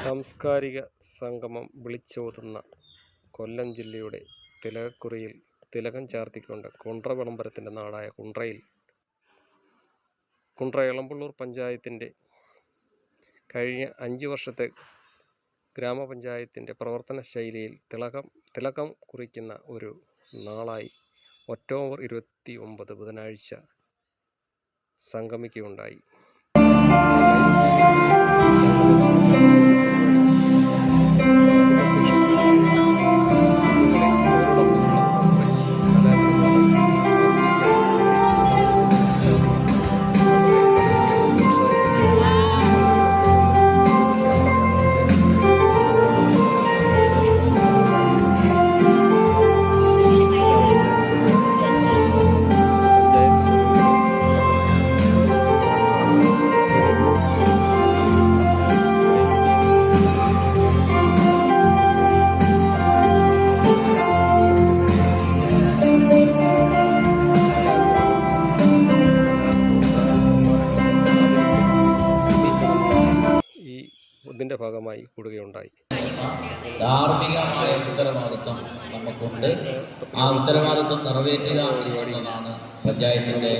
സാംസ്കാരിക സംഗമം വിളിച്ചോതുന്ന കൊല്ലം ജില്ലയുടെ തിലകക്കുറിയിൽ തിലകം ചാർത്തിക്കൊണ്ട് കുണ്ട്ര വിളംബരത്തിൻ്റെ നാടായ കുണ്ട്ര എളമ്പള്ളൂർ പഞ്ചായത്തിൻ്റെ കഴിഞ്ഞ 5 വർഷത്തെ ഗ്രാമപഞ്ചായത്തിൻ്റെ പ്രവർത്തന ശൈലിയിൽ തിലകം കുറിക്കുന്ന ഒരു നാളായി ഒക്ടോബർ 29 ബുധനാഴ്ച സംഗമിക്കുകയുണ്ടായി. ഇതിൻ്റെ ഭാഗമായി കൂടുകയുണ്ടായി. ധാർമ്മികമായ ഉത്തരവാദിത്വം നമുക്കുണ്ട്. ആ ഉത്തരവാദിത്വം നിറവേറ്റുക എന്നുള്ളതാണ് പഞ്ചായത്തിൻ്റെ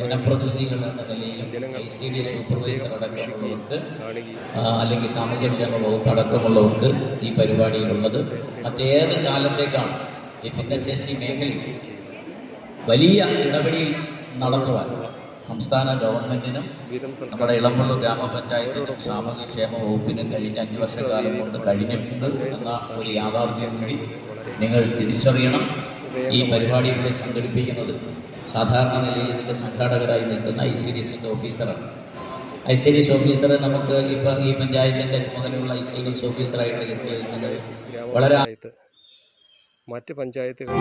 ജനപ്രതിനിധികൾ എന്ന നിലയിലും ICD സൂപ്പർവൈസർ അടക്കമുള്ളവർക്ക് അല്ലെങ്കിൽ സാമൂഹ്യക്ഷേമ വകുപ്പ് അടക്കമുള്ളവർക്ക് ഈ പരിപാടിയിലുള്ളത്. മറ്റേത് കാലത്തേക്കാണ് ഈ ഭിന്നശേഷി മേഖലയിൽ വലിയ ഇടപെടൽ നടത്തുവാൻ സംസ്ഥാന ഗവൺമെൻറ്റിനും നമ്മുടെ എളമ്പള്ളൂർ ഗ്രാമപഞ്ചായത്തിനും സാമൂഹ്യക്ഷേമ വകുപ്പിനും കഴിഞ്ഞ 5 വർഷക്കാലം കൊണ്ട് കഴിഞ്ഞിട്ടുണ്ട് എന്ന ഒരു യാഥാർത്ഥ്യം കൂടി നിങ്ങൾ തിരിച്ചറിയണം. ഈ പരിപാടി ഇവിടെ സംഘടിപ്പിക്കുന്നത് സാധാരണ നിലയിൽ ഇതിൻ്റെ സംഘാടകരായി നിൽക്കുന്ന ICDസിൻ്റെ ഓഫീസറാണ്. ICDS ഓഫീസറെ നമുക്ക് ഇപ്പോൾ ഈ പഞ്ചായത്തിൻ്റെ ചുമതലയുള്ള ICDS ഓഫീസറായിട്ട് എത്തിയിരിക്കുന്നത് വളരെ മറ്റ് പഞ്ചായത്തുകൾ